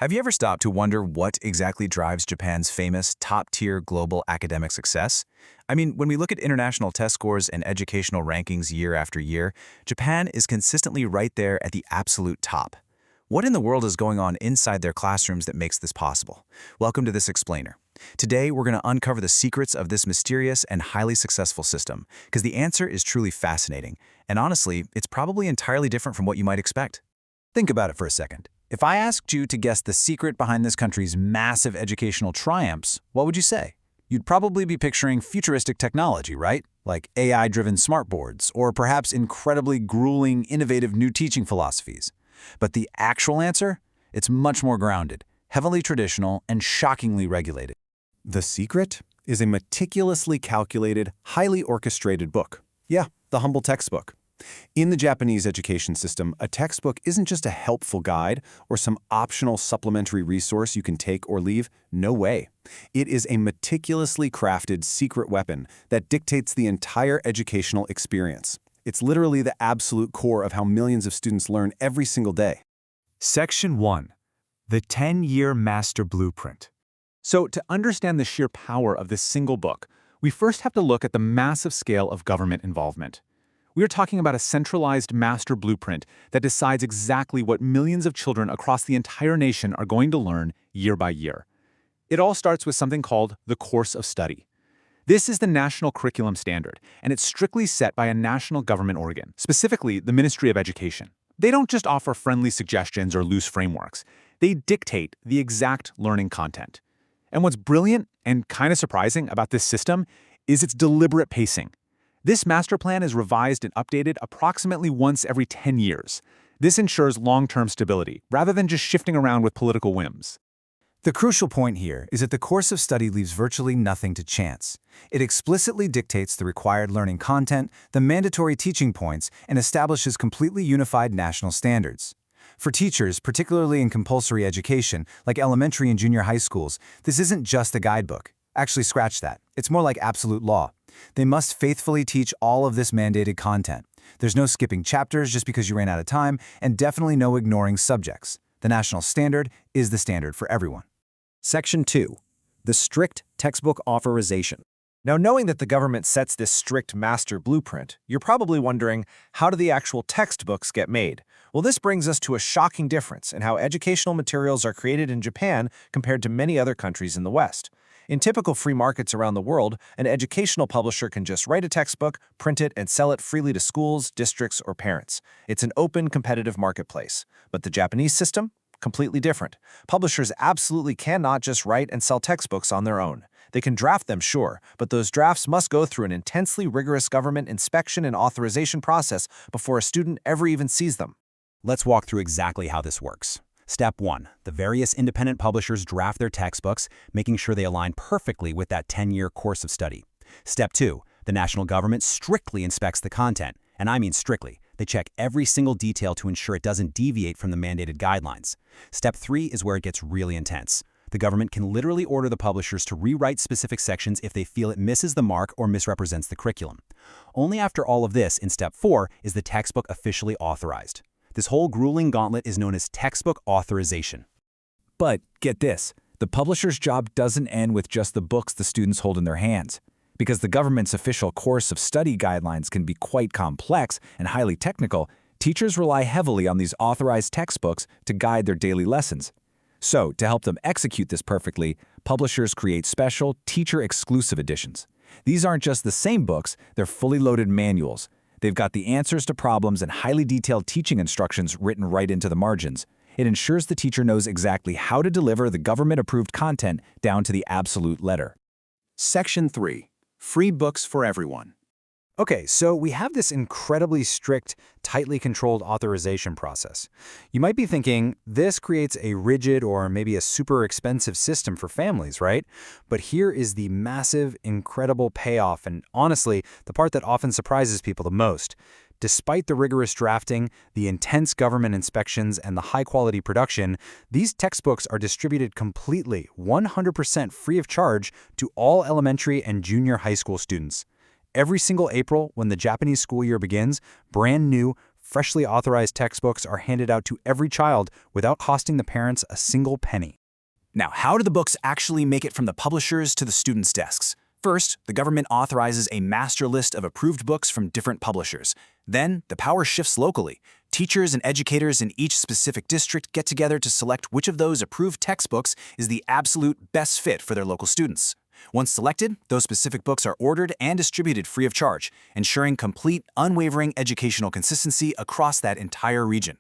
Have you ever stopped to wonder what exactly drives Japan's famous top-tier global academic success? I mean, when we look at international test scores and educational rankings year after year, Japan is consistently right there at the absolute top. What in the world is going on inside their classrooms that makes this possible? Welcome to This Explainer. Today, we're going to uncover the secrets of this mysterious and highly successful system, because the answer is truly fascinating, and honestly, it's probably entirely different from what you might expect. Think about it for a second. If I asked you to guess the secret behind this country's massive educational triumphs, what would you say? You'd probably be picturing futuristic technology, right? Like AI-driven smartboards, or perhaps incredibly grueling, innovative new teaching philosophies. But the actual answer? It's much more grounded, heavily traditional, and shockingly regulated. The Secret is a meticulously calculated, highly orchestrated book. Yeah, the humble textbook. In the Japanese education system, a textbook isn't just a helpful guide or some optional supplementary resource you can take or leave. No way. It is a meticulously crafted secret weapon that dictates the entire educational experience. It's literally the absolute core of how millions of students learn every single day. Section 1. The 10-Year Master Blueprint. So, to understand the sheer power of this single book, we first have to look at the massive scale of government involvement. We are talking about a centralized master blueprint that decides exactly what millions of children across the entire nation are going to learn year by year. It all starts with something called the course of study. This is the national curriculum standard, and it's strictly set by a national government organ, specifically the Ministry of Education. They don't just offer friendly suggestions or loose frameworks. They dictate the exact learning content. And what's brilliant and kind of surprising about this system is its deliberate pacing. This master plan is revised and updated approximately once every 10 years. This ensures long-term stability, rather than just shifting around with political whims. The crucial point here is that the course of study leaves virtually nothing to chance. It explicitly dictates the required learning content, the mandatory teaching points, and establishes completely unified national standards. For teachers, particularly in compulsory education, like elementary and junior high schools, this isn't just a guidebook. Actually, scratch that. It's more like absolute law. They must faithfully teach all of this mandated content. There's no skipping chapters just because you ran out of time, and definitely no ignoring subjects. The national standard is the standard for everyone. Section 2. The strict textbook authorization. Now, knowing that the government sets this strict master blueprint, you're probably wondering, how do the actual textbooks get made? Well, this brings us to a shocking difference in how educational materials are created in Japan compared to many other countries in the West. In typical free markets around the world, an educational publisher can just write a textbook, print it, and sell it freely to schools, districts, or parents. It's an open, competitive marketplace. But the Japanese system? Completely different. Publishers absolutely cannot just write and sell textbooks on their own. They can draft them, sure, but those drafts must go through an intensely rigorous government inspection and authorization process before a student ever even sees them. Let's walk through exactly how this works. Step 1. The various independent publishers draft their textbooks, making sure they align perfectly with that 10-year course of study. Step 2. The national government strictly inspects the content, and I mean strictly. They check every single detail to ensure it doesn't deviate from the mandated guidelines. Step 3 is where it gets really intense. The government can literally order the publishers to rewrite specific sections if they feel it misses the mark or misrepresents the curriculum. Only after all of this, in Step 4, is the textbook officially authorized. This whole grueling gauntlet is known as textbook authorization. But get this, the publisher's job doesn't end with just the books the students hold in their hands. Because the government's official course of study guidelines can be quite complex and highly technical, teachers rely heavily on these authorized textbooks to guide their daily lessons. So, to help them execute this perfectly, publishers create special, teacher-exclusive editions. These aren't just the same books, they're fully loaded manuals. They've got the answers to problems and highly detailed teaching instructions written right into the margins. It ensures the teacher knows exactly how to deliver the government-approved content down to the absolute letter. Section 3. Free books for everyone. Okay, so we have this incredibly strict, tightly controlled authorization process. You might be thinking, this creates a rigid or maybe a super expensive system for families, right? But here is the massive, incredible payoff, and honestly, the part that often surprises people the most. Despite the rigorous drafting, the intense government inspections, and the high-quality production, these textbooks are distributed completely, 100% free of charge to all elementary and junior high school students. Every single April, when the Japanese school year begins, brand new, freshly authorized textbooks are handed out to every child without costing the parents a single penny. Now, how do the books actually make it from the publishers to the students' desks? First, the government authorizes a master list of approved books from different publishers. Then, the power shifts locally. Teachers and educators in each specific district get together to select which of those approved textbooks is the absolute best fit for their local students. Once selected, those specific books are ordered and distributed free of charge, ensuring complete, unwavering educational consistency across that entire region.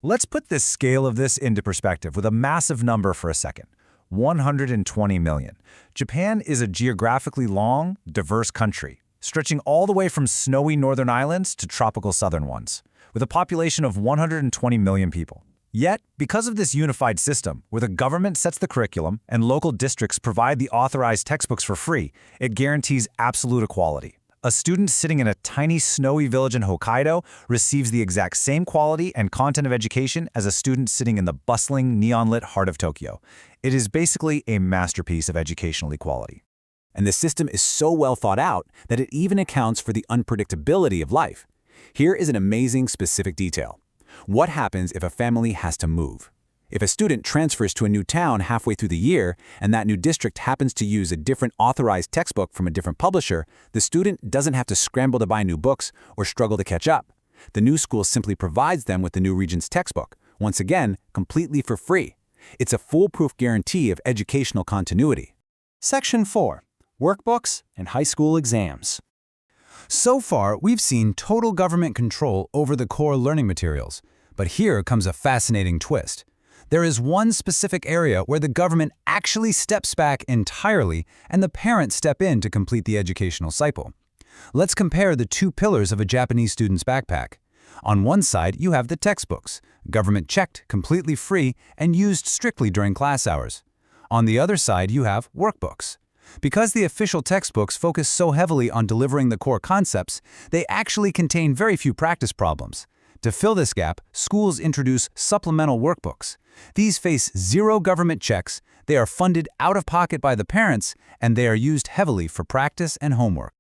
Let's put the scale of this into perspective with a massive number for a second. 120 million. Japan is a geographically long, diverse country, stretching all the way from snowy northern islands to tropical southern ones, with a population of 120 million people. Yet, because of this unified system, where the government sets the curriculum and local districts provide the authorized textbooks for free, it guarantees absolute equality. A student sitting in a tiny snowy village in Hokkaido receives the exact same quality and content of education as a student sitting in the bustling, neon-lit heart of Tokyo. It is basically a masterpiece of educational equality. And the system is so well thought out that it even accounts for the unpredictability of life. Here is an amazing specific detail. What happens if a family has to move? If a student transfers to a new town halfway through the year and that new district happens to use a different authorized textbook from a different publisher, the student doesn't have to scramble to buy new books or struggle to catch up. The new school simply provides them with the new region's textbook, once again, completely for free. It's a foolproof guarantee of educational continuity. Section 4. Workbooks and high school exams. So far, we've seen total government control over the core learning materials. But here comes a fascinating twist. There is one specific area where the government actually steps back entirely and the parents step in to complete the educational cycle. Let's compare the two pillars of a Japanese student's backpack. On one side, you have the textbooks, government checked, completely free, and used strictly during class hours. On the other side, you have workbooks. Because the official textbooks focus so heavily on delivering the core concepts, they actually contain very few practice problems. To fill this gap, schools introduce supplemental workbooks. These face zero government checks, they are funded out of pocket by the parents, and they are used heavily for practice and homework.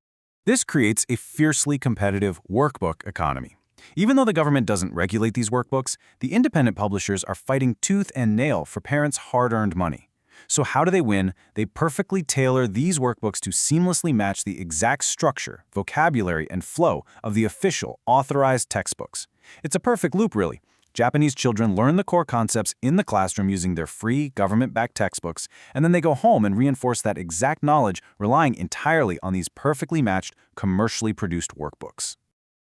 This creates a fiercely competitive workbook economy. Even though the government doesn't regulate these workbooks, the independent publishers are fighting tooth and nail for parents' hard-earned money. So how do they win? They perfectly tailor these workbooks to seamlessly match the exact structure, vocabulary, and flow of the official, authorized textbooks. It's a perfect loop, really. Japanese children learn the core concepts in the classroom using their free, government-backed textbooks, and then they go home and reinforce that exact knowledge, relying entirely on these perfectly matched, commercially produced workbooks.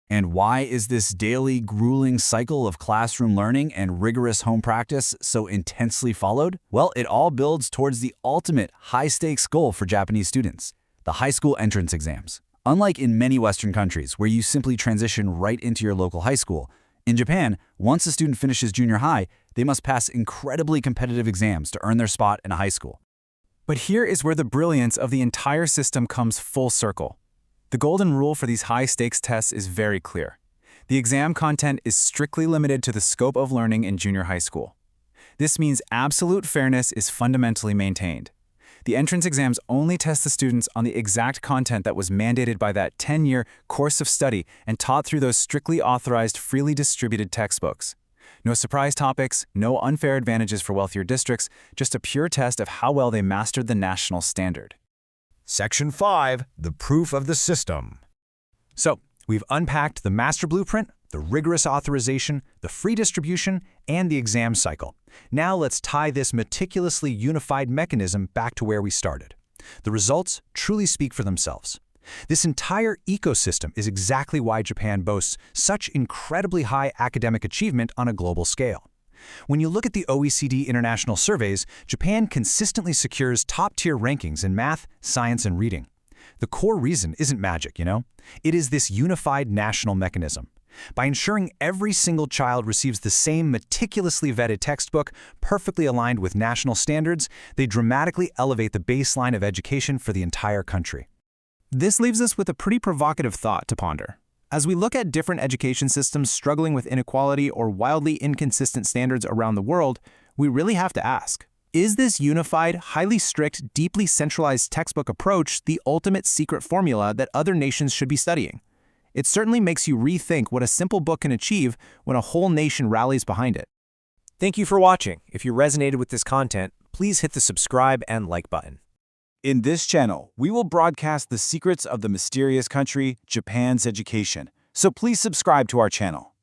And why is this daily, grueling cycle of classroom learning and rigorous home practice so intensely followed? Well, it all builds towards the ultimate high-stakes goal for Japanese students, the high school entrance exams. Unlike in many Western countries, where you simply transition right into your local high school, in Japan, once a student finishes junior high, they must pass incredibly competitive exams to earn their spot in a high school. But here is where the brilliance of the entire system comes full circle. The golden rule for these high-stakes tests is very clear. The exam content is strictly limited to the scope of learning in junior high school. This means absolute fairness is fundamentally maintained. The entrance exams only test the students on the exact content that was mandated by that 10-year course of study and taught through those strictly authorized, freely distributed textbooks. No surprise topics, no unfair advantages for wealthier districts, just a pure test of how well they mastered the national standard. Section 5. The proof of the system. So, we've unpacked the master blueprint, the rigorous authorization, the free distribution, and the exam cycle. Now let's tie this meticulously unified mechanism back to where we started. The results truly speak for themselves. This entire ecosystem is exactly why Japan boasts such incredibly high academic achievement on a global scale. When you look at the OECD international surveys, Japan consistently secures top-tier rankings in math, science, and reading. The core reason isn't magic, It is this unified national mechanism. By ensuring every single child receives the same meticulously vetted textbook, perfectly aligned with national standards, they dramatically elevate the baseline of education for the entire country. This leaves us with a pretty provocative thought to ponder. As we look at different education systems struggling with inequality or wildly inconsistent standards around the world, we really have to ask, is this unified, highly strict, deeply centralized textbook approach the ultimate secret formula that other nations should be studying? It certainly makes you rethink what a simple book can achieve when a whole nation rallies behind it. Thank you for watching. If you resonated with this content, please hit the subscribe and like button. In this channel, we will broadcast the secrets of the mysterious country, Japan's education. So please subscribe to our channel.